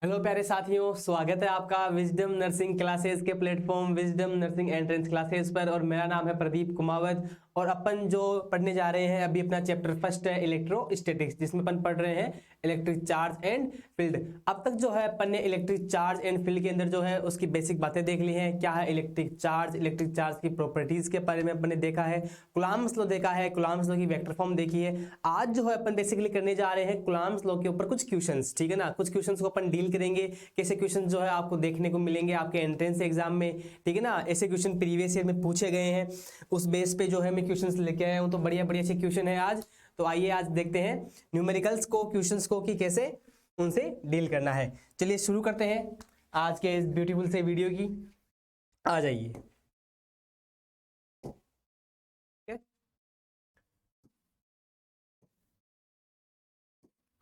Hello प्यारे साथियों, स्वागत है आपका विजडम नर्सिंग क्लासेस के platform wisdom nursing entrance classes पर। और मेरा नाम है प्रदीप कुमावत और अपन जो पढ़ने जा रहे हैं अभी अपना चैप्टर फर्स्ट है इलेक्ट्रोस्टैटिक्स, जिसमें अपन पढ़ रहे हैं इलेक्ट्रिक चार्ज एंड फील्ड। अब तक जो है अपन ने इलेक्ट्रिक चार्ज एंड फील्ड के अंदर जो है उसकी बेसिक बातें देख ली हैं। क्या है इलेक्ट्रिक चार्ज की प्रॉपर्टीज के बारे में अपन ने देखा है, कूलम्ब्स लॉ देखा है, कूलम्ब्स लॉ की वेक्टर फॉर्म देखी है। आज जो है अपन बेसिकली करने जा रहे हैं कूलम्ब्स लॉ के ऊपर कुछ क्वेश्चंस, ठीक है ना। कुछ क्वेश्चंस को अपन डील करेंगे, कैसे क्वेश्चन जो है आपको देखने को मिलेंगे आपके एंट्रेंस एग्जाम में, ठीक है ना। ऐसे क्वेश्चन प्रीवियस ईयर में पूछे गए हैं, उस बेस पे जो है मैं क्वेश्चंस लेके आया हूं। तो बढ़िया बढ़िया से क्वेश्चन है आज। तो आइए आज देखते हैं न्यूमेरिकल्स को, क्वेश्चंस को, कि कैसे उनसे डील करना है। चलिए शुरू करते हैं आज के इस ब्यूटीफुल से वीडियो की। आ जाइए।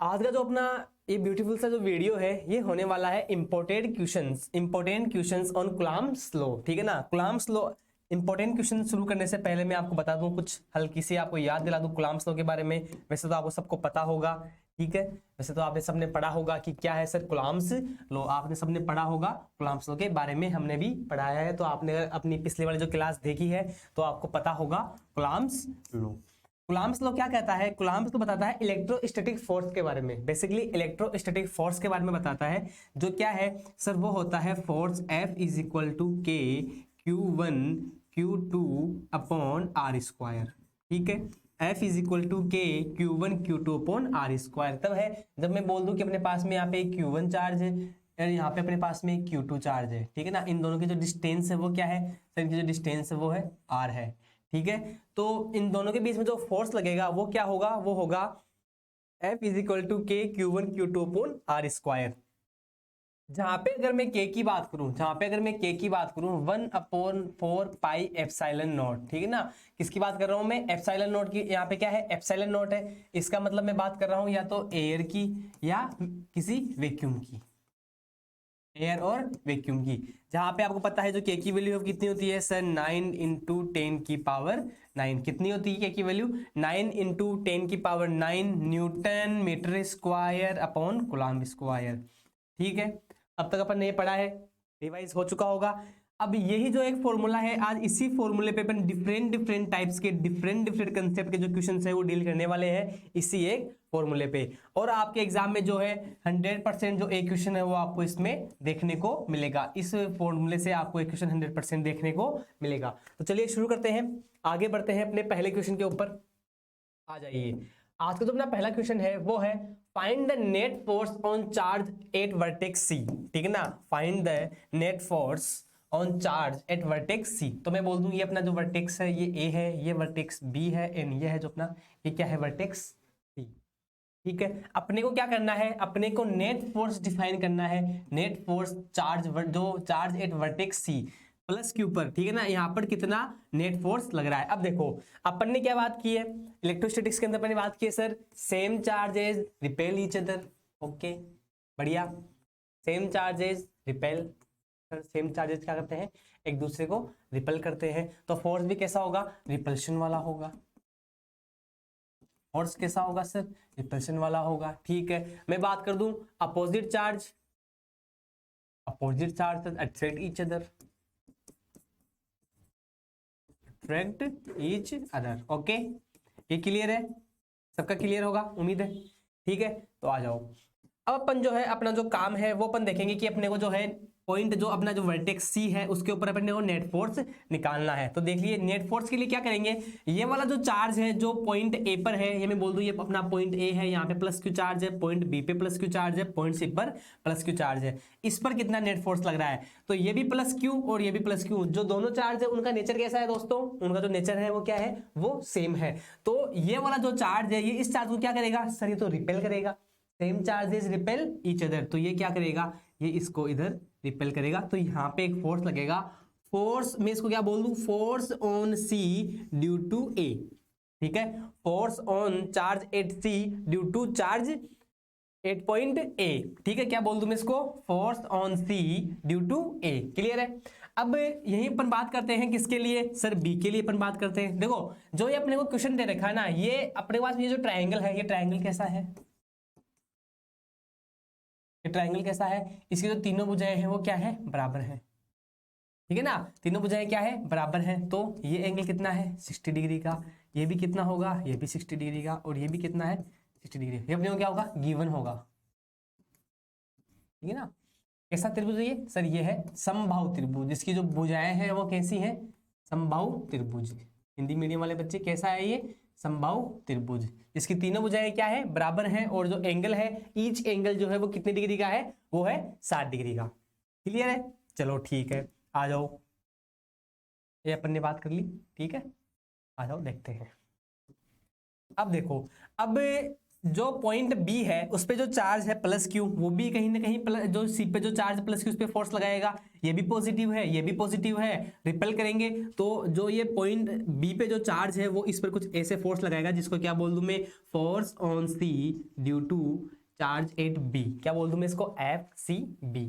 आज का जो अपना ये ब्यूटीफुल सा जो वीडियो है ये होने वाला है important questions on Coulomb's law, ठीक है ना। कूलम्ब्स लॉ इंपॉर्टेंट क्वेश्चन शुरू करने से पहले मैं आपको बता दूं, कुछ हल्की सी आपको याद दिला दूं कूलम्ब्स लॉ के बारे में। वैसे तो आपको सबको पता होगा, ठीक है। वैसे तो आपने सबने पढ़ा होगा कि क्या है सर कूलम्ब्स लॉ, आपने सबने पढ़ा होगा। कूलम्ब्स लॉ के बारे में हमने भी पढ़ाया है, तो आपने अपनी पिछले वाली जो क्लास देखी है तो आपको पता होगा कूलम्ब्स लॉ। कूलम्ब्स लॉ क्या कहता है? कूलम्ब्स लॉ बताता है इलेक्ट्रोस्टैटिक फोर्स के बारे में। बेसिकली इलेक्ट्रोस्टैटिक फोर्स के बारे में बताता है, जो क्या है सर, वो होता है force F is equal to K Q1 Q2 upon R square, ठीक है। F is equal to K Q1 Q2 upon R square तब है जब मैं बोल दूं कि अपने पास में यहाँ पे Q1 चार्ज है और यहाँ पे अपने पास में Q2 चार्ज है, ठीक है ना। इन दोनों की जो डिस्टेंस है वो क्या है सर, इनकी जो डिस्टेंस है वो है R है, ठीक है। तो इन दोनों के बीच में जो फोर्स लगेगा वो क्या होगा, वो होगा F is equal to K Q1 Q2 upon R square. जहां पे अगर मैं K की बात करूं, जहां पे अगर मैं K की बात करूं 1/4 पाई एप्सिलॉन नॉट, ठीक है ना। किसकी बात कर रहा हूं मैं? एप्सिलॉन नॉट की। यहाँ पे क्या है एप्सिलॉन नॉट है, इसका मतलब मैं बात कर रहा हूं या तो एयर की या किसी वैक्यूम की, एयर और वैक्यूम की। जहां पे आपको पता है जो के की वैल्यू कितनी होती है सर, 9 इंटू 10 की पावर 9। कितनी होती है के की वैल्यू? 9 इंटू 10 की power 9 newton meter square upon coulomb square, ठीक है। अब तक अपन ने पढ़ा है, रिवाइज हो चुका होगा। अब यही जो एक फॉर्मूला है, आज इसी फॉर्मूले पे अपन डिफरेंट टाइप्स के डिफरेंट कंसेप्ट के जो क्वेश्चंस है वो डील करने वाले हैं इसी एक फॉर्मूले पे। और आपके एग्जाम में जो है 100% जो एक क्वेश्चन है वो आपको इसमें देखने को मिलेगा। इस फॉर्मूले से आपको एक क्वेश्चन 100% देखने को मिलेगा। तो चलिए शुरू करते हैं, आगे बढ़ते हैं अपने पहले क्वेश्चन के ऊपर। आ जाइए। आज का जो अपना पहला क्वेश्चन है वो है find the net force on charge eight vertex C, ठीक है ना। Find the net force on charge eight vertex C। तो मैं बोल दूं ये अपना जो वर्टेक्स है ये A है, ये वर्टेक्स B है एंड ये है जो अपना ये क्या है वर्टेक्स C, ठीक है। अपने को क्या करना है, अपने को नेट फोर्स डिफाइन करना है। नेट फोर्स चार्ज जो charge at vertex C plus के ऊपर, ठीक है ना, यहाँ पर कितना नेट फोर्स लग रहा है। अब देखो अपन ने क्या बात की है इलेक्ट्रोस्टैटिक्स के अंदर, अपन ने बात की है sir same charges repel each other. Okay बढ़िया, same charges repel, same charges क्या करते हैं एक दूसरे को रिपेल करते हैं। तो फोर्स भी कैसा होगा, रिपल्शन वाला होगा। फोर्स कैसा होगा सर, रिपल्शन वाला होगा, ठीक है। मैं बात कर दूं opposite charge attract each other, attract each other. Okay ये क्लियर है, सबका क्लियर होगा उम्मीद है, ठीक है। तो आ जाओ, अब अपन जो है अपना जो काम है वो अपन देखेंगे कि अपने को जो है पॉइंट जो अपना जो वर्टेक्स C है उसके ऊपर अपने को नेट फोर्स निकालना है। तो देखिए नेट फोर्स के लिए क्या करेंगे, ये वाला जो चार्ज है जो पॉइंट A पर है, ये मैं बोल दूं ये अपना पॉइंट A है, यहाँ पे प्लस Q चार्ज है, पॉइंट B पे प्लस Q चार्ज है, पॉइंट C पर प्लस Q चार्ज है। इस पर कितना नेट फोर्स लग रहा है, तो ये भी प्लस Q और ये भी प्लस Q। जो दोनों चार्ज है उनका नेचर कैसा है दोस्तों, उनका जो नेचर है वो क्या है, वो सेम है। तो ये वाला जो चार्ज है ये इस चार्ज को क्या करेगा सर, ये तो रिपेल करेगा। Same charges repel each other, तो ये क्या करेगा, ये इसको इधर रिपेल करेगा। तो यहाँ पे एक फोर्स लगेगा, फोर्स मैं इसको क्या बोल दूं, force on C due to A, ठीक है। Force on charge at C due to charge at point A, ठीक है। क्या बोल दूं मैं इसको, force on C due to A। Clear है। अब यही अपन बात करते हैं किसके लिए सर, B के लिए अपन बात करते हैं। देखो जो ये अपने को क्वेश्चन दे रखा है ना, ये अपने पास ये जो ट्रायंगल है, ये ट्रायंगल कैसा है, ये ट्राइंगल कैसा है, इसकी जो तीनों भुजाएं हैं वो क्या है, बराबर है, ठीक है ना, तीनों भुजाएं क्या है, बराबर है। तो ये एंगल कितना है, 60 डिग्री का, ये भी कितना होगा, ये भी 60 डिग्री का, और ये भी कितना है, 60 डिग्री। ये अपने को क्या होगा, गिवन होगा, ठीक है ना। कैसा त्रिभुज है ये, सर ये है समबाहु त्रिभुज, इसकी जो भुजाएं हैं वो कैसी हैं, समबाहु त्रिभुज। हिंदी मीडियम वाले बच्चे कैसा है ये, समबाहु त्रिभुज, इसकी तीनों भुजाएं क्या है, बराबर हैं, और जो एंगल है, ईच एंगल जो है वो कितने डिग्री का है, वो है 60 डिग्री का। क्लियर है, चलो ठीक है, आ जाओ, ये अपन ने बात कर ली, ठीक है, आ जाओ देखते हैं। अब देखो, अब जो पॉइंट बी है उस पे जो चार्ज है प्लस क्यू, वो भी कहीं ना कहीं प्लस, जो सी पे जो चार्ज प्लस क्यू उस पे फोर्स लगाएगा, ये भी पॉजिटिव है, ये भी पॉजिटिव है, रिपेल करेंगे, तो जो ये पॉइंट बी पे जो चार्ज है वो इस पर कुछ ऐसे फोर्स लगाएगा, जिसको क्या बोल दूं मैं, force on C due to charge at B, क्या बोल दूं मैं इसको, एफ सी बी।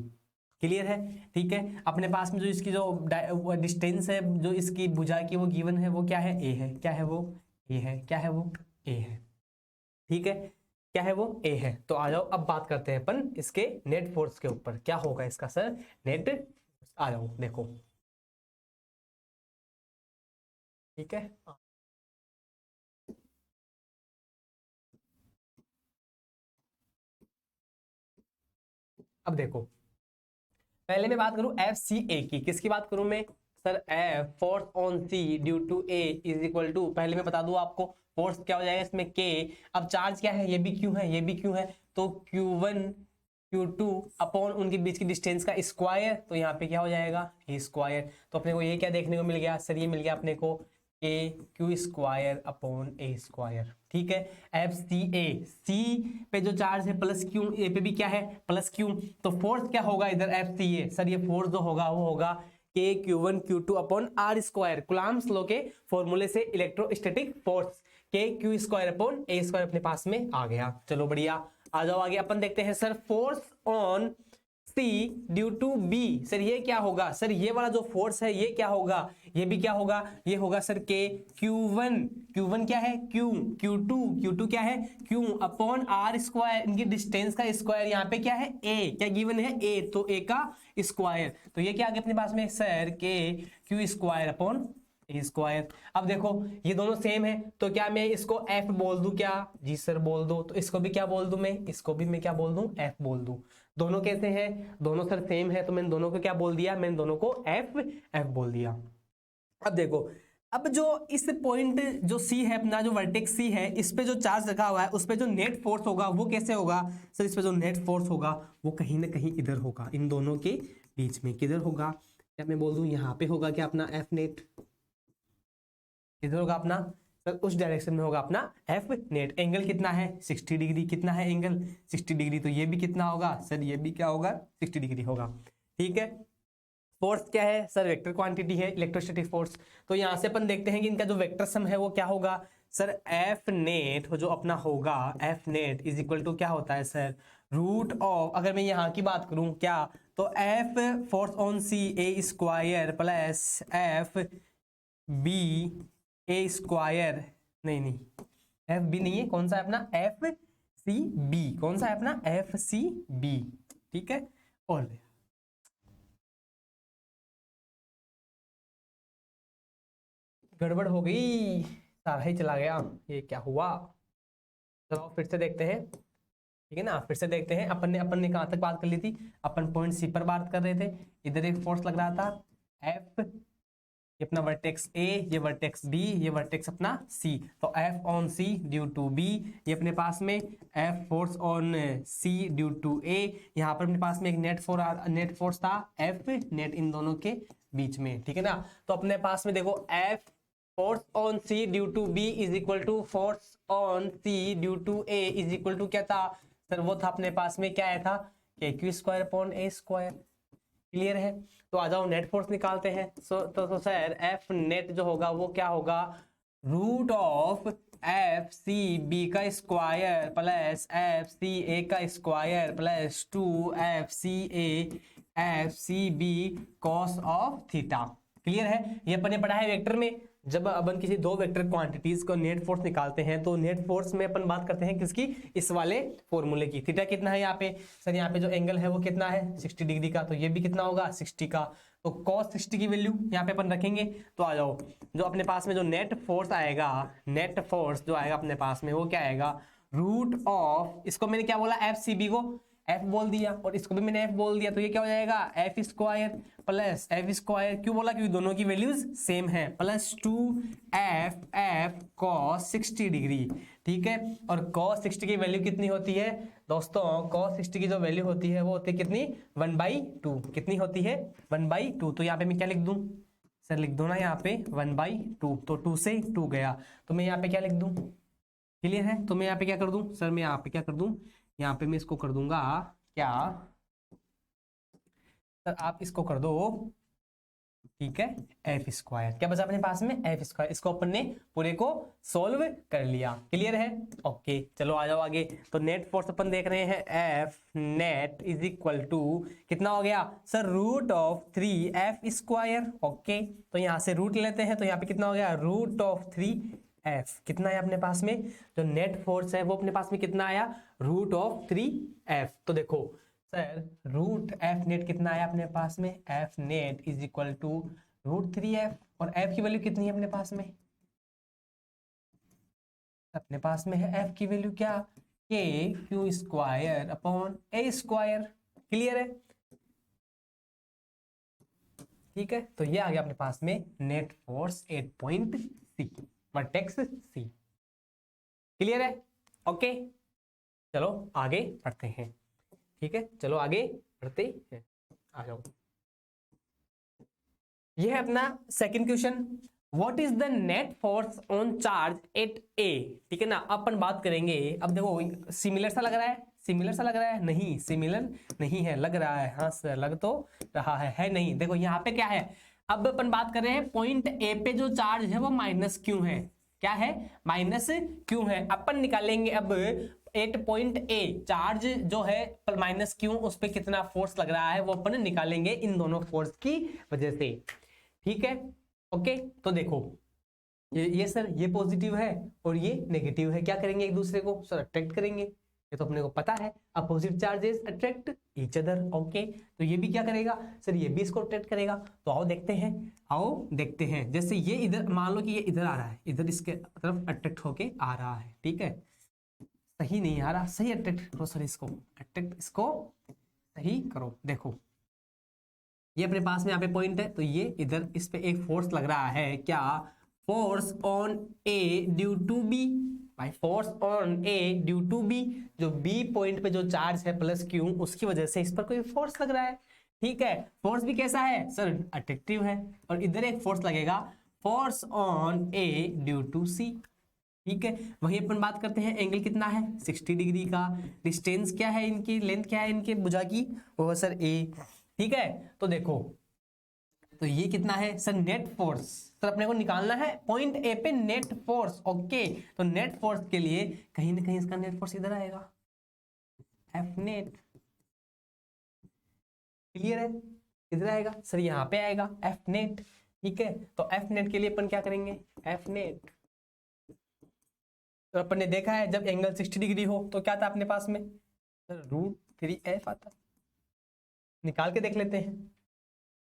क्लियर है, ठीक है। अपने पास में जो इसकी जो डिस्टेंस है, जो इसकी भुजा की वो गिवन है, वो क्या है, ए है, क्या है वो, ए है, क्या है वो, ए है, ठीक है, क्या है वो, ए है। तो आ जाओ अब बात करते हैं अपन इसके नेट फोर्स के ऊपर, क्या होगा इसका सर नेट, आ जाओ देखो, ठीक है। अब देखो, पहले मैं बात करूं एफ सी ए की, किसकी बात करूं मैं, sir F force on C due to A is equal to, पहले मैं बता दूं आपको फोर्स क्या हो जाएगा इसमें, के, अब चार्ज क्या है, ये भी क्यू है, ये भी क्यू है, तो Q1 Q2 अपॉन उनके बीच की डिस्टेंस का स्क्वायर, तो यहाँ पे क्या हो जाएगा, ए स्क्वायर। तो अपने को ये क्या देखने को मिल गया सर, ये मिल गया अपने को ए क्यू स्क्वायर अपॉन ए स्क्वायर, ठीक है। एफ सी ए, सी पे जो चार्ज है प्लस क्यू, ए पे भी क्या है, प्लस क्यू, तो फोर्स क्या होगा इधर एफ सी ए, सर ये फोर्स जो होगा वो होगा K Q1 Q2 upon R square, coulomb's law के फॉर्मूले से electrostatic force, K Q square upon ए स्क्वायर अपने पास में आ गया। चलो बढ़िया, आ जाओ आगे अपन देखते हैं sir, force on C due to B, sir ये क्या होगा, सर ये वाला जो फोर्स है ये क्या होगा, ये भी क्या होगा, ये होगा सर के Q1, Q1 क्या है, Q, Q2 क्या है, Q अपॉन आर स्क्वायर, इनकी डिस्टेंस का स्क्वायर, यहाँ पे क्या है, ए, क्या गिवन है, ए, तो ए का स्क्वायर, तो ये क्या आ गया अपने पास में सर के क्यू स्क्वायर अपॉन ए स्क्वायर। अब देखो ये दोनों सेम है, तो क्या मैं इसको एफ बोल दूं क्या, जी सर बोल दो, तो इसको भी क्या बोल दूं मैं, इसको भी मैं क्या बोल दूं, एफ बोल दूं। दोनों कैसे हैं, दोनों सर सेम है, तो मैंने दोनों को क्या बोल दिया, मैंने दोनों को एफ एफ बोल दिया। अब देखो, अब जो इस पॉइंट जो सी है अपना, जो वर्टेक्स सी है, इस पे जो चार्ज रखा हुआ है उस पे जो नेट फोर्स होगा वो कैसे होगा सर, इस पे जो नेट फोर्स होगा वो कहीं ना कहीं इधर होगा, इन दोनों के बीच में, किधर होगा, क्या मैं बोल दूं यहाँ पे होगा क्या अपना एफ नेट, इधर होगा अपना सर, उस डायरेक्शन में होगा अपना एफ नेट। एंगल कितना है, 60 डिग्री, कितना है एंगल, 60 डिग्री, तो ये भी कितना होगा सर, ये भी क्या होगा, 60 डिग्री होगा, ठीक है। फोर्स क्या है सर, वेक्टर क्वांटिटी है, इलेक्ट्रोस्टैटिक फोर्स। तो यहां से अपन देखते हैं कि इनका जो वेक्टर सम है वो क्या होगा सर, एफ नेट जो अपना होगा, F net is equal to क्या होता है सर, रूट ऑफ, अगर मैं यहाँ की बात करूं क्या, तो F force on C A square plus F B A square, नहीं एफ बी नहीं है, कौन सा है अपना एफ सी बी, कौन सा है अपना एफ सी बी, ठीक है। और गड़बड़ हो गई, सारा ही चला गया, ये क्या हुआ, चलो फिर से देखते हैं, ठीक है ना, फिर से देखते हैं। अपन ने कहां तक बात कर ली थी, अपन पॉइंट सी पर बात कर रहे थे, इधर एक फोर्स लग रहा था एफ, ये अपना वर्टेक्स ए, ये वर्टेक्स बी, ये वर्टेक्स अपना सी, तो F on C due to B, ये अपने पास में F force on C due to A, यहाँ पर अपने पास में एक नेट फोर्स था एफ नेट इन दोनों के बीच में, ठीक है ना। तो अपने पास में देखो F force on C due to B is equal to force on C due to A is equal to क्या था सर, वो था अपने पास में क्या आया था, के क्यू स्क्वायर अपॉन ए स्क्वायर। क्लियर है, तो आ जाओ नेट फोर्स निकालते हैं। तो सर एफ नेट जो होगा वो क्या होगा, root of F C B का square plus F C A का square plus 2 F C B cos of theta. Clear है, ये अपन ने पढ़ा है वेक्टर में, जब अपन किसी दो वेक्टर क्वांटिटीज को नेट फोर्स निकालते हैं तो नेट फोर्स में अपन बात करते हैं किसकी, इस वाले फॉर्मूले की। थीटा कितना है यहाँ पे, सर यहाँ पे जो एंगल है वो कितना है 60 डिग्री का, तो ये भी कितना होगा 60 का। तो cos 60 की वैल्यू यहाँ पे अपन रखेंगे। तो आ जाओ, जो अपने पास में जो नेट फोर्स आएगा, नेट फोर्स जो आएगा अपने पास में वो क्या आएगा, रूट ऑफ, इसको मैंने क्या बोला एफ सी बी को एफ बोल दिया और इसको भी मैंने एफ बोल दिया, तो ये क्या हो जाएगा F square plus F square, क्यों बोला क्योंकि दोनों की वैल्यूज सेम है, plus 2f F cos 60 degree. ठीक है, और cos 60 की वैल्यू कितनी होती है दोस्तों, cos 60 की जो वैल्यू होती है वो होती है कितनी 1/2, कितनी होती है 1/2। तो यहाँ पे मैं क्या लिख दूं सर, लिख दो ना यहाँ पे 1/2, तो 2 से 2 गया, तो मैं यहाँ पे क्या लिख दूं, क्लियर है। तो मैं यहाँ पे क्या कर दूं सर, मैं यहाँ पे क्या कर दूं, यहाँ पे मैं इसको कर दूंगा क्या सर, आप इसको कर दो, ठीक है एफ स्क्वायर, क्या बचा अपने पास में एफ स्क्वायर, इसको अपन ने पूरे को सोल्व कर लिया, क्लियर है। ओके चलो आ जाओ आगे। तो नेट फोर्स अपन देख रहे हैं F net is equal to कितना हो गया sir, root of 3 F square. Okay तो यहाँ से रूट लेते हैं, तो यहाँ पे कितना हो गया रूट ऑफ 3 एफ, कितना है अपने पास में जो नेट फोर्स है वो अपने पास में कितना आया रूट ऑफ 3 एफ। तो देखो सर रूट एफ नेट कितना आया अपने पास में, F net is equal to root 3 F, और एफ की वैल्यू कितनी है अपने पास में, अपने पास में है एफ की वैल्यू क्या के क्यू स्क्वायर अपॉन ए स्क्वायर, क्लियर है। ठीक है, तो ये आ गया अपने पास में नेट फोर्स 8.C वर्टेक्स सी, क्लियर है। ओके चलो आगे बढ़ते हैं, ठीक है चलो आगे बढ़ते हैं, आ जाओ। ये है अपना second question, what is the net force on charge at A. ठीक है ना, अपन बात करेंगे। अब देखो सिमिलर सा लग रहा है, सिमिलर सा लग रहा है, नहीं सिमिलर नहीं है, लग रहा है, हाँ सर लग तो रहा है नहीं। देखो यहाँ पे क्या है, अब अपन बात कर रहे हैं पॉइंट ए पे जो चार्ज है वो माइनस क्यू है, क्या है माइनस क्यू है। अपन निकालेंगे अब 8 पॉइंट ए चार्ज जो है पर माइनस क्यू, उस पर कितना फोर्स लग रहा है वो अपन निकालेंगे इन दोनों फोर्स की वजह से, ठीक है। ओके तो देखो ये सर ये पॉजिटिव है और ये नेगेटिव है, क्या करेंगे एक दूसरे को सर अट्रैक्ट करेंगे, ये तो अपने को पता है opposite charges attract each other. Okay तो ये भी क्या करेगा सर, ये भी इसको अट्रैक्ट करेगा। तो आओ देखते हैं, आओ देखते हैं। जैसे ये इधर मान लो कि ये इधर आ रहा है, इधर इसके तरफ अट्रैक्ट होके आ रहा है, ठीक है, सही नहीं आ रहा, सही अट्रैक्ट करो सर, इसको अट्रैक्ट, इसको सही करो। देखो ये अपने पास में यहाँ पे पॉइंट है, तो ये इधर इस पे एक फोर्स लग रहा है, क्या force on A due to B, भाई force on A due to B, जो बी पॉइंट पे जो चार्ज है प्लस क्यू, उसकी वजह से इस पर कोई फोर्स लग रहा है, ठीक है। फोर्स भी कैसा है सर अट्रैक्टिव है, और इधर एक फोर्स लगेगा force on A due to C, ठीक है। वही अपन बात करते हैं एंगल कितना है 60 डिग्री का, डिस्टेंस क्या है इनकी, लेंथ क्या है इनके भुजा की, वो है सर ए, ठीक है। तो देखो तो ये कितना है सर नेट फोर्स, सर अपने को निकालना है पॉइंट ए पे नेट फोर्स। ओके तो नेट फोर्स के लिए कहीं ना कहीं इसका नेट फोर्स इधर आएगा, एफ नेट, क्लियर है, इधर आएगा सर, यहाँ पे आएगा एफ नेट, ठीक है। तो एफ नेट के लिए अपन क्या करेंगे, एफ नेट, तो अपन ने देखा है जब एंगल 60 डिग्री हो तो क्या था अपने पास में सर रूट 3 एफ आता, निकाल के देख लेते हैं,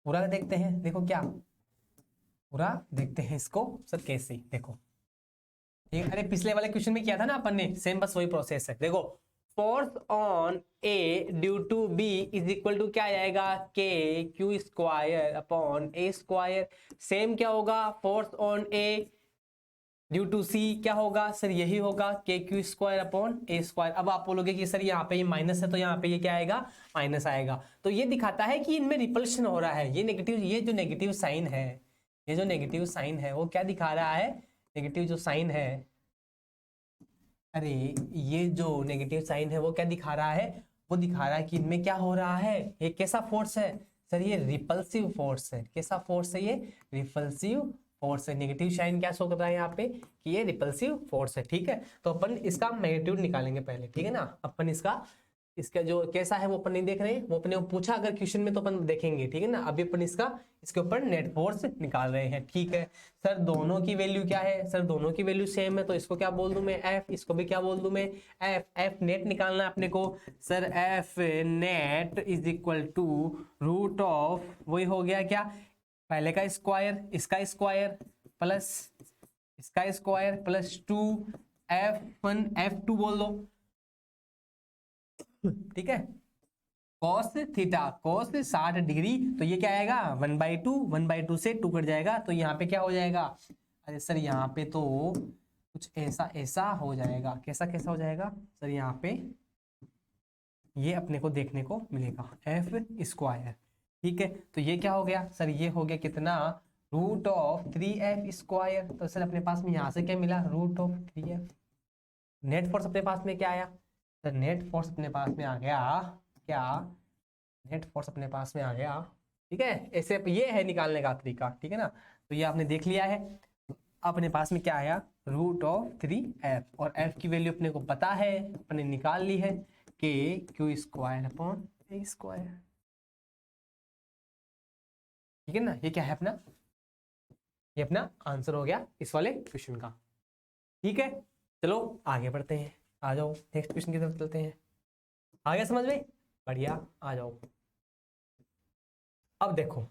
पूरा देखते हैं, देखो क्या पूरा देखते हैं इसको सर कैसे, देखो ठीक, अरे पिछले वाले क्वेश्चन में किया था ना अपन ने, सेम बस वही प्रोसेस है। देखो force on A due to B is equal to क्या आएगा के क्यू स्क्वायर अपॉन ए स्क्वायर, सेम क्या होगा force on A due to C क्या होगा सर, यही होगा के क्यू स्क्वायर अपॉन ए स्क्वायर। अब आप बोलोगे कि सर यहाँ पे ये माइनस है तो यहाँ पे ये क्या आएगा माइनस आएगा, तो ये दिखाता है कि इनमें रिपल्शन हो रहा है, ये नेगेटिव, ये जो नेगेटिव साइन है, ये जो नेगेटिव साइन है वो क्या दिखा रहा है, नेगेटिव जो साइन है, अरे ये जो नेगेटिव साइन है वो क्या दिखा रहा है, वो दिखा रहा है कि इनमें क्या हो रहा है, ये कैसा फोर्स है सर, ये रिपल्सिव फोर्स है, कैसा फोर्स है, ये रिपल्सिव फोर्स है। नेगेटिव साइन क्या शो कर रहा है यहाँ पे कि ये रिपल्सिव फोर्स है, ठीक है। तो अपन इसका मैग्नीट्यूड निकालेंगे पहले, ठीक है ना, अपन इसका इसका जो कैसा है वो अपन नहीं देख रहे हैं, वो अपने को पूछा अगर क्वेश्चन में तो अपन देखेंगे, ठीक है ना। अभी अपन इसके ऊपर नेट फोर्स निकाल रहे हैं, ठीक है। सर दोनों की वैल्यू क्या है, सर दोनों की वैल्यू सेम है, तो इसको क्या बोल दूं मैं एफ, इसको भी क्या बोल दूं मैं एफ। एफ नेट निकालना है अपने को, sir F net is equal to root of, वही हो गया क्या, पहले का स्क्वायर इसका स्क्वायर प्लस इसका स्क्वायर प्लस 2f1 f2 बोल दो, ठीक है। कॉस थीटा कॉस 60 डिग्री, तो ये क्या आएगा 1/2, 1/2 से 2 कट जाएगा, तो यहाँ पे क्या हो जाएगा, अरे सर यहाँ पे तो कुछ ऐसा ऐसा हो जाएगा, कैसा कैसा हो जाएगा सर, यहाँ पे ये अपने को देखने को मिलेगा एफ स्क्वायर, ठीक है। तो ये क्या हो गया सर, ये हो गया कितना, रूट ऑफ 3f स्क्वायर। तो सर अपने पास में यहाँ से क्या मिला, root of 3f। Net force अपने पास में क्या आया सर, नेट फोर्स अपने पास में आ गया क्या, नेट फोर्स अपने पास में आ गया, ठीक है। ऐसे ये है निकालने का तरीका, ठीक है ना। तो ये आपने देख लिया है, अपने पास में क्या आया, रूट ऑफ 3f, और f की वैल्यू अपने को पता है, अपने निकाल ली है के क्यू स्क्वायर अपॉन ए स्क्वायर, ठीक है ना। ये क्या है अपना, ये अपना आंसर हो गया इस वाले क्वेश्चन का, ठीक है। चलो आगे बढ़ते हैं, आ जाओ नेक्स्ट क्वेश्चन की तरफ चलते हैं। आ गया समझ में, बढ़िया, आ जाओ। अब देखो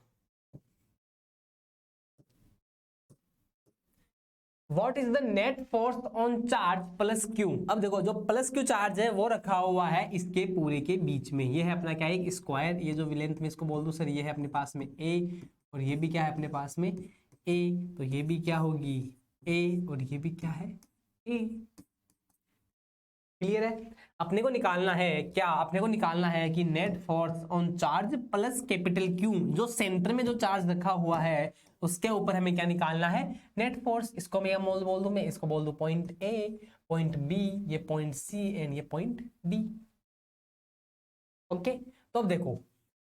what is the net force on charge plus Q. अब देखो जो प्लस क्यू चार्ज है वो रखा हुआ है इसके पूरे के बीच में, ये है अपना क्या है एक स्क्वायर, ये जो लेंथ में इसको बोल दूं सर, ये है अपने पास में ए, और ये भी क्या है अपने पास में ए, तो ये भी क्या होगी ए, और ये भी क्या है ए, क्लियर है। अपने को निकालना है क्या, अपने को निकालना है कि net force on charge plus capital Q, जो सेंटर में जो चार्ज रखा हुआ है उसके ऊपर हमें क्या निकालना है, नेट फोर्स। इसको मैं बोल दूं, मैं इसको बोल दूं पॉइंट ए, पॉइंट बी, ये पॉइंट सी एंड ये पॉइंट डी, ओके। तो अब देखो,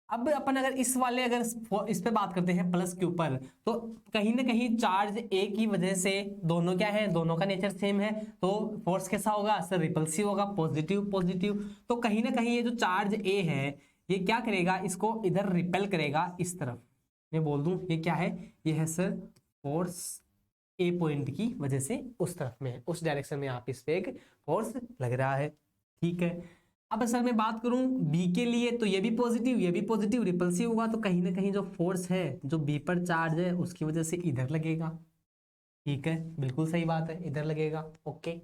अब अपन अगर इस वाले अगर इस पे बात करते हैं प्लस के ऊपर, तो कहीं ना कहीं चार्ज ए की वजह से दोनों क्या है, दोनों का नेचर सेम है, तो फोर्स कैसा होगा सर, रिपल्सिव होगा, पॉजिटिव पॉजिटिव। तो कहीं ना कहीं ये जो चार्ज ए है ये क्या करेगा, इसको इधर रिपेल करेगा इस तरफ, मैं बोल दूं ये क्या है, ये है सर फोर्स ए पॉइंट की वजह से उस तरफ में, उस डायरेक्शन में आप इस पे एक फोर्स लग रहा है, ठीक है। अब सर मैं बात करूं बी के लिए, तो ये भी पॉजिटिव, ये भी पॉजिटिव, रिपल्सिव होगा, तो कहीं ना कहीं जो फोर्स है जो बी पर चार्ज है उसकी वजह से इधर लगेगा, ठीक है, बिल्कुल सही बात है, इधर लगेगा, ओके।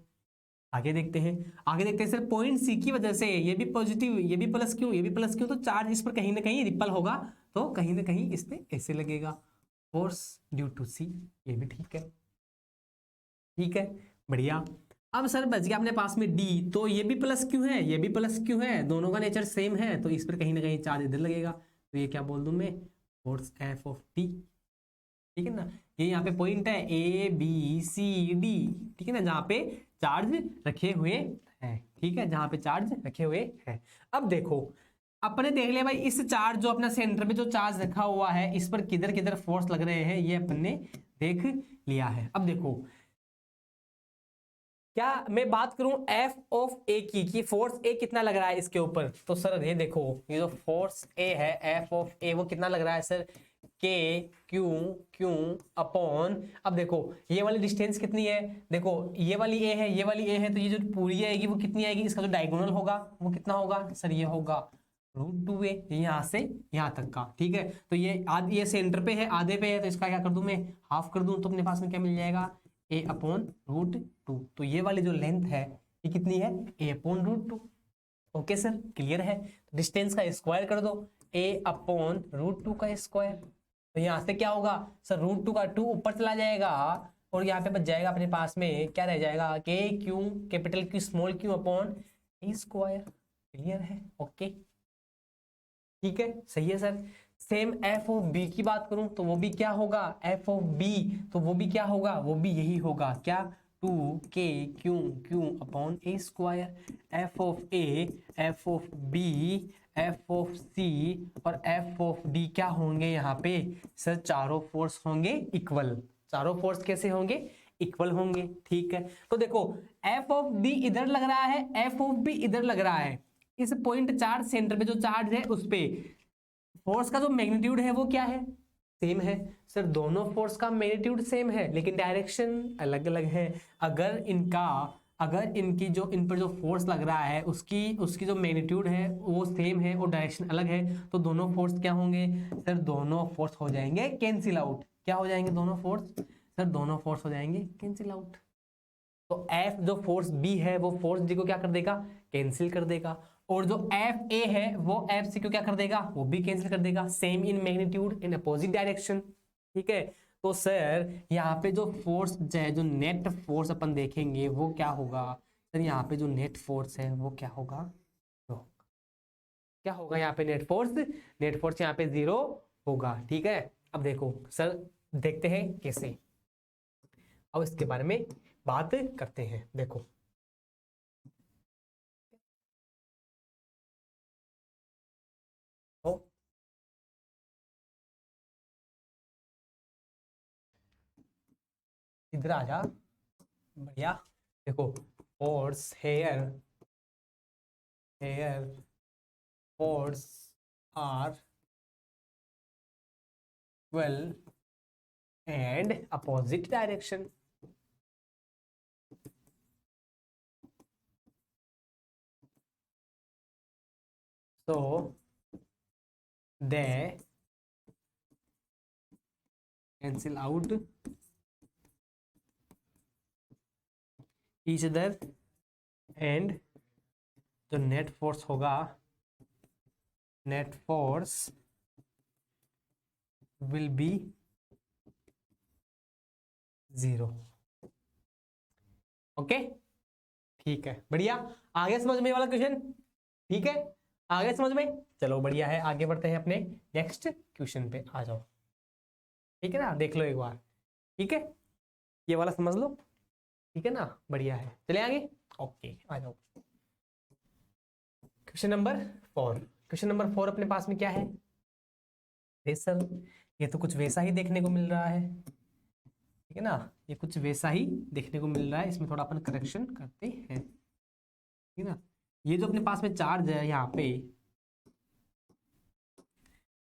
आगे देखते हैं, आगे देखते हैं सर पॉइंट सी की वजह से ये भी पॉजिटिव, ये भी प्लस क्यू, ये भी प्लस क्यू, तो चार्ज इस पर कहीं ना कहीं रिपल होगा, तो कहीं ना कहीं इस पे ऐसे लगेगा फोर्स ड्यू टू सी, ये भी ठीक है, ठीक है, बढ़िया। अब सर बच गया अपने पास में डी, तो ये भी प्लस क्यू है, ये भी प्लस क्यू है, दोनों का नेचर सेम है, तो इस पर कहीं ना कहीं चार्ज इधर लगेगा, तो ये क्या बोल दूं मैं, फोर्स एफ ऑफ टी, ठीक है ना। ये यहाँ पे पॉइंट है ए बी सी डी, ठीक है ना, जहाँ पे चार्ज रखे हुए हैं, ठीक है, जहाँ पे चार्ज रखे हुए हैं। अब देखो अपने देख लिया भाई, इस चार्ज जो अपना सेंटर में जो चार्ज रखा हुआ है इस पर किधर किधर फोर्स लग रहे हैं, ये अपन ने देख लिया है। अब देखो क्या मैं बात करूं एफ ऑफ ए की, कि फोर्स ए कितना लग रहा है इसके ऊपर, तो सर ये देखो ये जो फोर्स ए है एफ ऑफ ए वो कितना लग रहा है सर, के क्यू क्यू अपॉन, अब देखो ये वाली डिस्टेंस कितनी है, देखो ये वाली ए है, ये वाली ए है, तो ये जो पूरी आएगी वो कितनी आएगी, इसका जो डायगोनल होगा वो कितना होगा सर, ये होगा √2a, यहाँ से यहाँ तक का, ठीक है। तो ये सेंटर पे है, आधे पे है, तो इसका क्या कर दूं मैं, हाफ कर दूं, तो अपने पास में क्या मिल जाएगा a अपॉन √2। तो ये वाली जो लेंथ है ये कितनी है, a upon √2, okay sir, clear है। डिस्टेंस का स्क्वायर कर दो, a अपॉन √2 का स्क्वायर, तो यहाँ से क्या होगा सर, √2 का 2 ऊपर चला जाएगा, और यहाँ पे बच जाएगा अपने पास में क्या रह जाएगा, k q capital q small q upon ए स्क्वायर, क्लियर है, ओके, ठीक है, सही है sir. Same F of B की बात करूं तो वो भी क्या होगा, एफ ऑफ बी, तो वो भी क्या होगा, वो भी यही होगा क्या, 2k q q upon A square, F of A, F of B, F of C और एफ ऑफ डी क्या होंगे यहाँ पे सर, चारों फोर्स होंगे इक्वल, चारों फोर्स कैसे होंगे, इक्वल होंगे, ठीक है। तो देखो एफ ऑफ बी इधर लग रहा है, एफ ऑफ बी इधर लग रहा है, इस पॉइंट चार्ज सेंटर पे जो चार्ज है उस पे फोर्स का जो मैग्नीट्यूड है वो क्या है, सेम है। सर दोनों फोर्स का मैग्नीट्यूड सेम है लेकिन डायरेक्शन अलग अलग है। अगर इनकी जो इन पर जो फोर्स लग रहा है उसकी उसकी जो मैग्नीट्यूड है वो सेम है और डायरेक्शन अलग है, तो दोनों फोर्स क्या होंगे सर, दोनों फोर्स हो जाएंगे कैंसिल आउट। क्या हो जाएंगे दोनों फोर्स सर, दोनों फोर्स हो जाएंगे कैंसिल आउट। तो एफ जो फोर्स बी है वो फोर्स डी को क्या कर देगा, कैंसिल कर देगा, और जो एफ ए है वो एफ सी को क्या कर देगा, वो भी कैंसिल कर देगा। Same in magnitude in opposite direction. ठीक है, तो सर यहाँ पे जो फोर्स है, जो नेट फोर्स अपन देखेंगे वो क्या होगा सर, यहाँ पे जो नेट फोर्स है वो क्या होगा, तो क्या होगा यहाँ पे नेट फोर्स यहाँ पे 0 होगा। ठीक है, अब देखो सर, देखते हैं कैसे, अब इसके बारे में बात करते हैं। देखो तो इधर आ जा, बढ़िया। देखो force here here force are equal and opposite direction. so they cancel out each other and जो नेट फोर्स होगा, net force will be 0। Okay, ठीक है, बढ़िया। आगे समझ में ये वाला क्वेश्चन, ठीक है, आगे समझ में, चलो बढ़िया है, आगे बढ़ते हैं अपने नेक्स्ट क्वेश्चन पे, आ जाओ। ठीक है ना, देख लो एक बार, ठीक है, ये वाला समझ लो, ठीक है ना, बढ़िया है, चले आगे। ओके, आ जाओ। क्वेश्चन नंबर 4, क्वेश्चन नंबर 4 अपने पास में क्या है, सर ये तो कुछ वैसा ही देखने को मिल रहा है, ठीक है ना, ये कुछ वैसा ही देखने को मिल रहा है, इसमें थोड़ा अपन करेक्शन करते हैं। ठीक है ना, ये जो अपने पास में चार्ज है यहाँ पे,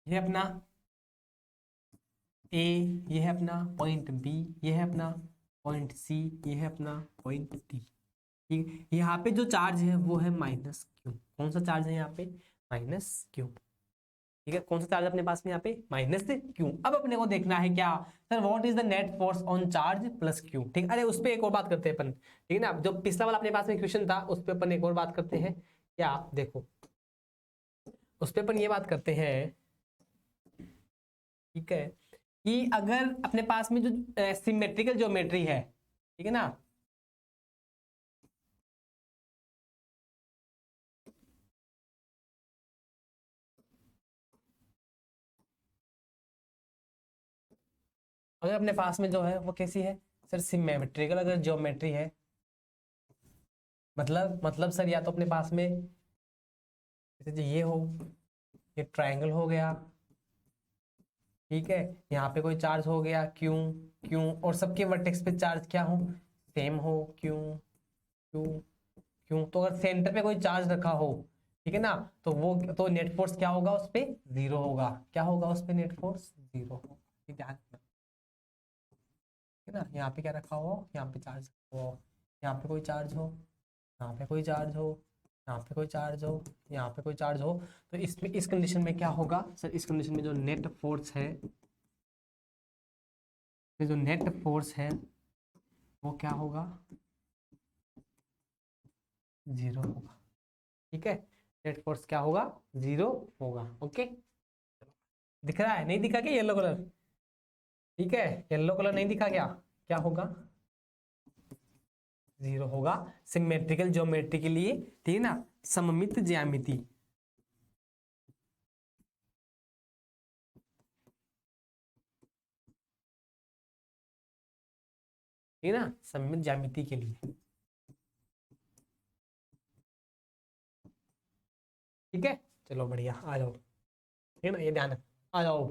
ये अपना ए, ये है अपना पॉइंट बी, ये है अपना पॉइंट सी, ये है अपना पॉइंट डी। ठीक, यहाँ पे जो चार्ज है वो है माइनस क्यू। कौन सा चार्ज है यहाँ पे, माइनस क्यू। ठीक है, कौन सा चार्ज अपने पास में यहाँ पे, माइनस क्यू। अब अपने को देखना है क्या sir, what is the net force on charge plus Q. ठीक, अरे उस पर एक और बात करते हैं अपन, ठीक है ना, जो पिछला वाला अपने पास में क्वेश्चन था उस पर अपन एक और बात करते हैं। क्या, देखो उस पर अपन ये बात करते हैं, ठीक है, कि अगर अपने पास में जो सिमेट्रिकल ज्योमेट्री है, ठीक है ना, अगर अपने पास में जो है वो कैसी है सर, सिमेट्रिकल अगर ज्योमेट्री है, मतलब सर या तो अपने पास में जैसे ये हो, ये ट्रायंगल हो गया, ठीक है, यहाँ पे कोई चार्ज हो गया क्यू, क्यू, और सबके वर्टेक्स पे चार्ज क्या हो, सेम हो, क्यू क्यू क्यू। तो अगर सेंटर पे कोई चार्ज रखा हो, ठीक है ना, तो वो तो नेट फोर्स क्या होगा उस पे, 0 होगा। क्या होगा उस पे, नेट फोर्स 0 होगा। ये ध्यान रखना, ठीक है ना, यहाँ पे क्या रखा हो, यहाँ पे चार्ज हो, यहाँ पे कोई चार्ज हो, यहाँ पे कोई चार्ज हो, यहाँ पे कोई चार्ज हो, यहाँ पे कोई चार्ज हो, तो इसमें इस कंडीशन में क्या होगा सर, इस कंडीशन में जो नेट फोर्स है, जो नेट फोर्स है वो क्या होगा, 0 होगा। ठीक है, नेट फोर्स क्या होगा, 0 होगा। ओके, दिख रहा है, नहीं दिखा क्या येलो कलर, ठीक है, येलो कलर नहीं दिखा क्या, क्या होगा, 0 होगा। सिमेट्रिकल ज्योमेट्री के लिए, ठीक है ना, सममित ज्यामिति, ठीक है ना, सममित ज्यामिति के लिए, ठीक है, चलो बढ़िया, आ जाओ, ठीक है ना, ये ध्यान रखो, आ जाओ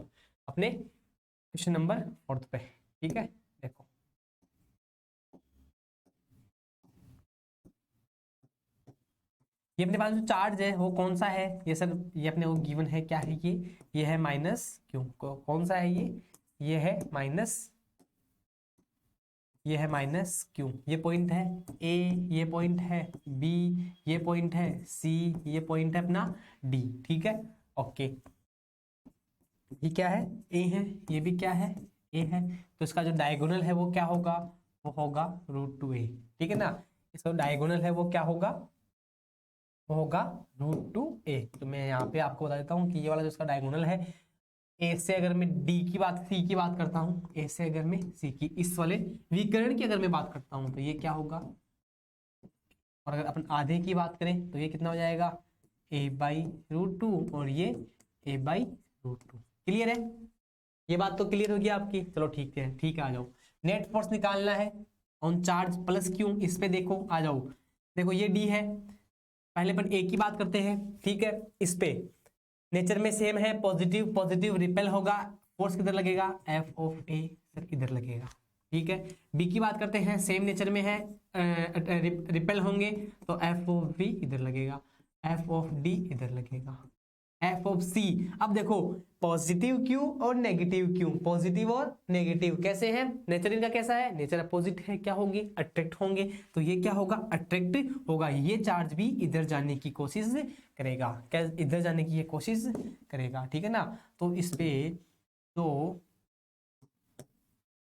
अपने क्वेश्चन नंबर 4 पे। ठीक है, देखो ये अपने पास जो चार्ज है वो कौन सा है, ये सर ये अपने को गिवन है, क्या है ये है माइनस क्यू। कौन सा है ये है माइनस, ये है माइनस क्यू। ये पॉइंट है ए, ये पॉइंट है बी, ये पॉइंट है सी, ये पॉइंट है अपना डी। ठीक है, ओके। ये क्या है, ए है, ये भी क्या है, ए है। तो इसका जो डायगोनल है वो क्या होगा, वो होगा √2a। ठीक है ना, इसका डायगोनल है वो क्या होगा, वो होगा √2a। तो मैं यहाँ पे आपको बता देता हूँ कि ये वाला जो इसका डायगोनल है, ए से अगर मैं डी की बात, सी की बात करता हूँ, ए से अगर मैं सी की, इस वाले विकर्ण की अगर मैं बात करता हूँ तो ये क्या होगा, और अगर अपन आधे की बात करें तो ये कितना हो जाएगा, a/√2 और ये a/√2। क्लियर है, ये बात तो क्लियर होगी आपकी। चलो ठीक है, ठीक है, आ जाओ। नेट फोर्स निकालना है ऑन चार्ज प्लस क्यू। इस पे देखो, आ जाओ, देखो ये डी है, पहले अपन ए की बात करते हैं। ठीक है, इस पे नेचर में सेम है, पॉजिटिव पॉजिटिव रिपेल होगा, फोर्स किधर लगेगा, F(a) सर इधर लगेगा। ठीक है, बी की बात करते हैं, सेम नेचर में है, रिपेल होंगे, तो F(v) इधर लगेगा, F(d) इधर लगेगा, F(c). अब देखो पॉजिटिव क्यू और नेगेटिव क्यू, पॉजिटिव और नेगेटिव कैसे हैं, नेचर इनका कैसा है, नेचर अपोजिट है, क्या होंगे, अट्रैक्ट होंगे। तो ये क्या होगा, अट्रैक्ट होगा, ये चार्ज भी इधर जाने की कोशिश करेगा, क्या इधर जाने की ये कोशिश करेगा। ठीक है ना, तो इस पे जो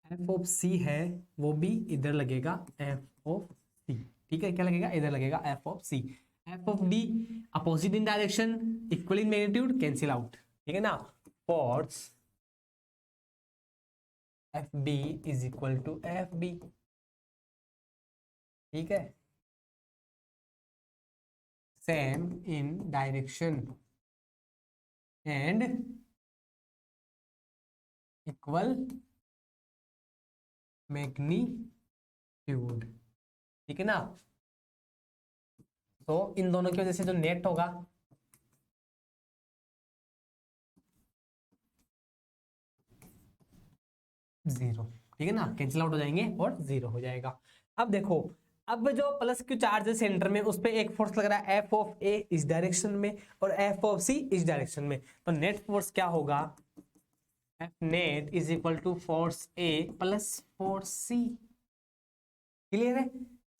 F(c) है वो भी इधर लगेगा, F(c). ठीक है, क्या लगेगा, इधर लगेगा F(c). F(d) opposite in direction, equal in magnitude, cancel out. ठीक है ना, force FB is equal to FB। ठीक है, same in direction and equal magnitude. ठीक है ना, तो इन दोनों की वजह से जो नेट होगा, जीरो। ठीक है ना, कैंसिल आउट हो जाएंगे और जीरो हो जाएगा। अब देखो, अब जो प्लस क्यू चार्ज है सेंटर में, उस पे एक फोर्स लग रहा है F(a) इस डायरेक्शन में और F(c) इस डायरेक्शन में। तो नेट फोर्स क्या होगा, F net is equal to force A plus force C। Clear है,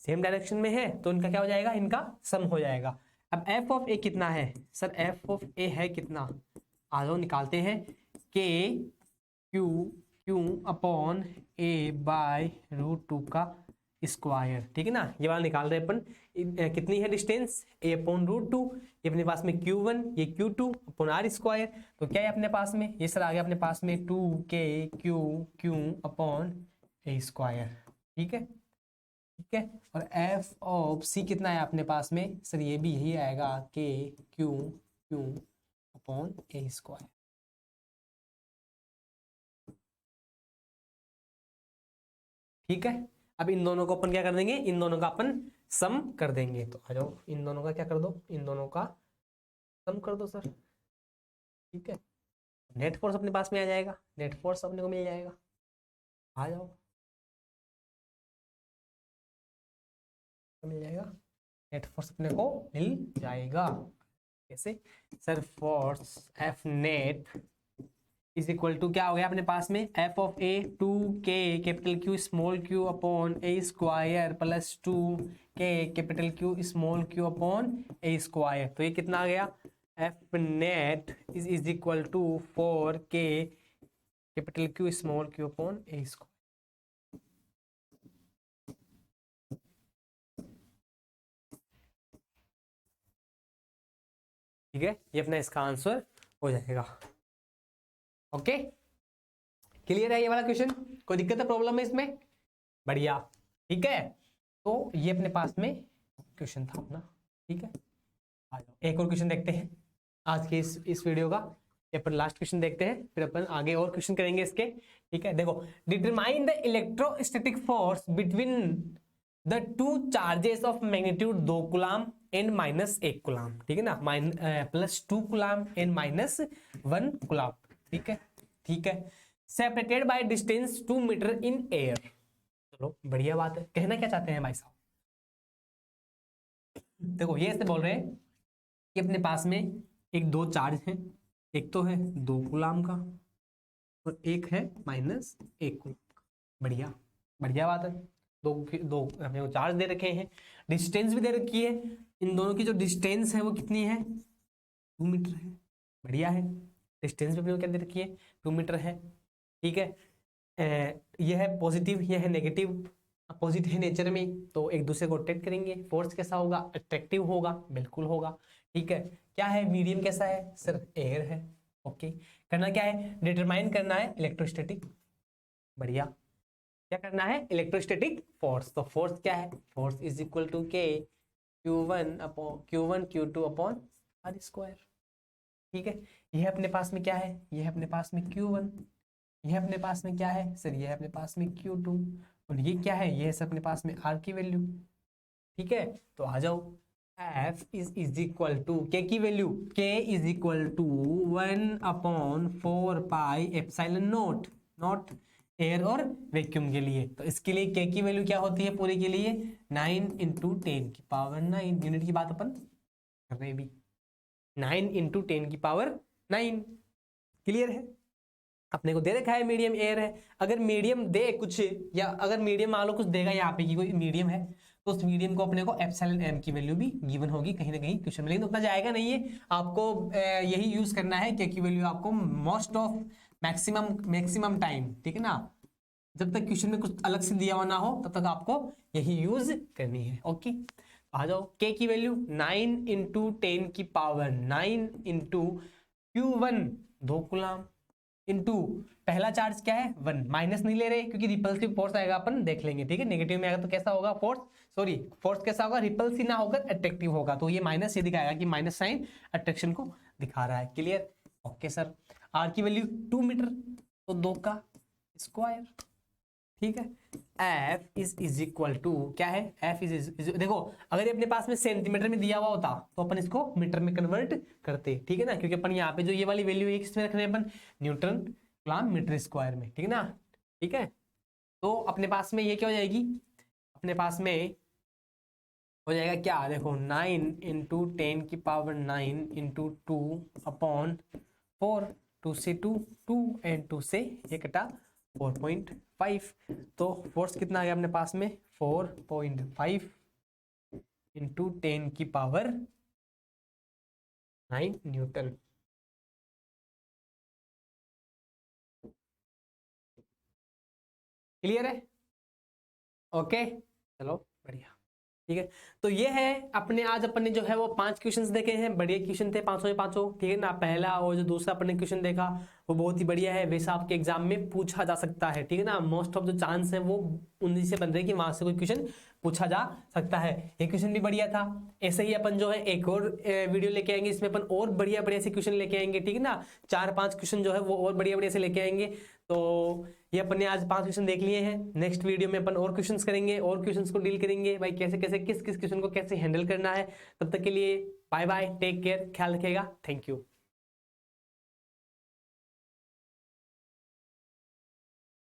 सेम डायरेक्शन में है तो इनका क्या हो जाएगा, इनका सम हो जाएगा। अब F(a) कितना है सर, F(a) है कितना, आ जाओ निकालते हैं, K Q/a/√2 का स्क्वायर। ठीक है ना, ये वाला निकाल रहे हैं अपन। कितनी है डिस्टेंस, a/√2, ये अपने पास में Q1, ये Q2/r²। तो क्या है अपने पास में, ये सर आ गया अपने पास में 2KQ/a²। ठीक है, ठीक है, और F(c) कितना है अपने पास में सर, ये भी यही आएगा, KQQ/a²। ठीक है, अब इन दोनों को अपन क्या कर देंगे, इन दोनों का अपन सम कर देंगे। तो आ जाओ, इन दोनों का क्या कर दो, इन दोनों का सम कर दो सर। ठीक है, नेट फोर्स अपने पास में आ जाएगा, नेट फोर्स अपने को मिल जाएगा। आ जाओ, मिल जाएगा, नेट फोर्स अपने को मिल जाएगा। कैसे sir, force F net is equal to क्या हो गया अपने पास में, F(a) 2K capital Q small q/a² plus 2K capital Q small q/a²। तो ये कितना आ गया, F net is equal to 4K capital Q small q/a²। ठीक है, ये अपना इसका आंसर हो जाएगा। ओके, क्लियर है ये वाला क्वेश्चन, कोई दिक्कत है, प्रॉब्लम है इसमें, बढ़िया। ठीक है, तो ये अपने पास में क्वेश्चन था अपना। ठीक है, आ जाओ एक और क्वेश्चन देखते हैं आज के इस वीडियो का। ये अपन लास्ट क्वेश्चन देखते हैं, फिर अपन आगे और क्वेश्चन करेंगे इसके। ठीक है, देखो, determine the electrostatic force between the two charges of magnitude 2 coulomb and -1 coulomb. ठीक है ना, +2 कूलम एंड -1 कूलम। ठीक है, ठीक है, separated by distance 2 meter in air. चलो बढ़िया बात है, कहना क्या चाहते हैं भाई साहब, देखो ये ऐसे बोल रहे हैं कि अपने पास में एक दो चार्ज हैं, एक तो है 2 कूलाम का और एक है -1 कूलाम का। बढ़िया बढ़िया बात है। दो दो हमें वो चार्ज दे रखे हैं, डिस्टेंस भी दे रखी है। इन दोनों की जो डिस्टेंस है वो कितनी है, 2 मीटर है। बढ़िया है, डिस्टेंस भी अपने को क्या दे रखी है, 2 मीटर है। ठीक है, यह है पॉजिटिव, यह है नेगेटिव, अपोजिट है नेचर में, तो एक दूसरे को अट्रैक्ट करेंगे। फोर्स कैसा होगा, अट्रैक्टिव होगा, बिल्कुल होगा। ठीक है, क्या है मीडियम कैसा है सर, एयर है। ओके, करना क्या है, डिटरमाइन करना है इलेक्ट्रोस्टैटिक। बढ़िया, क्या करना है, इलेक्ट्रोस्टैटिक फोर्स। तो फोर्स क्या है, force is equal to K Q1 Q2 upon R square. ठीक है, यह अपने पास में क्या है, यह अपने पास में Q1, यह अपने पास में क्या है सर, यह अपने पास में Q2, और ये क्या है, ये सर अपने पास में R की वैल्यू। ठीक है, तो आ जाओ, F is equal to K की value, K is equal to 1/4πε0 naught air और वैक्यूम के लिए। तो इसके लिए K की वैल्यू क्या होती है पूरे के लिए, 9 × 10⁹ यूनिट की बात अपन कर रहे हैं भी, 9 × 10⁹ क्लियर है। अपने को दे रखा है मीडियम एयर है, अगर मीडियम दे कुछ, या अगर मीडियम मान लो कुछ देगा यहाँ पे कि कोई मीडियम है, तो उस मीडियम को अपने को ε की वैल्यू भी गिवन होगी कहीं ना कहीं क्वेश्चन में, लेकिन उतना जाएगा नहीं है। आपको यही यूज करना है के की वैल्यू आपको मोस्ट ऑफ मैक्सिमम टाइम, ठीक है ना, जब तक क्वेश्चन में कुछ अलग से दिया हुआ ना हो तब तक आपको यही यूज करनी है। ओके, आ जाओ, के की वैल्यू 9 × 10⁹ 9 × Q1 2 कूलाम इनटू पहला चार्ज क्या है 1, माइनस नहीं ले रहे क्योंकि रिपल्सिव फोर्स आएगा, अपन देख लेंगे। ठीक है, नेगेटिव में आएगा तो कैसा होगा फोर्स, सॉरी फोर्स कैसा होगा, रिपल्सिव ना होकर अट्रैक्टिव होगा, तो ये माइनस ये दिखाएगा कि माइनस साइन अट्रैक्शन को दिखा रहा है। Clear, okay sir. आर की वैल्यू 2 मीटर, तो 2 का स्क्वायर। ठीक है, F इज इक्वल टू क्या है, F इज देखो, अगर ये अपने पास में सेंटीमीटर में दिया हुआ होता तो अपन इसको मीटर में कन्वर्ट करते, ठीक है ना, क्योंकि अपन यहाँ पे जो ये वाली वैल्यू है किसमें रख रहे हैं अपन, न्यूटन कूलम्ब मीटर स्क्वायर में, ठीक है ना। ठीक है, तो अपने पास में ये क्या हो जाएगी, अपने पास में हो जाएगा क्या, देखो 9 × 10⁹ 2/2 2 से 2 2 एंड 2 से ये कटा 4.5, तो फोर्स कितना आ गया अपने पास में 4.5 × 10⁹ न्यूटन। क्लियर है, ओके चलो बढ़िया। ठीक है, तो ये है अपने आज अपन ने जो है वो 5 क्वेश्चंस देखे हैं, बढ़िया क्वेश्चन थे पांचों के पांचों। ठीक है ना, पहला और जो दूसरा अपन ने क्वेश्चन देखा वो बहुत ही बढ़िया है, वैसा आपके एग्जाम में पूछा जा सकता है। ठीक है ना, मोस्ट ऑफ जो चांस है वो उन्हीं से बन रहे कि वहां से कोई क्वेश्चन पूछा जा सकता है। ये क्वेश्चन भी बढ़िया था। ऐसे ही अपन जो है एक और वीडियो लेके आएंगे, इसमें अपन और बढ़िया बढ़िया से क्वेश्चन लेके आएंगे। ठीक है ना, 4-5 क्वेश्चन जो है वो और बढ़िया बढ़िया से लेके आएंगे। तो ये अपन ने आज 5 क्वेश्चन देख लिए हैं, नेक्स्ट वीडियो में अपन और क्वेश्चंस करेंगे, और क्वेश्चंस को डील करेंगे भाई, कैसे कैसे किस किस क्वेश्चन को कैसे हैंडल करना है। तब तक के लिए बाय बाय, टेक केयर, ख्याल रखिएगा, थैंक यू।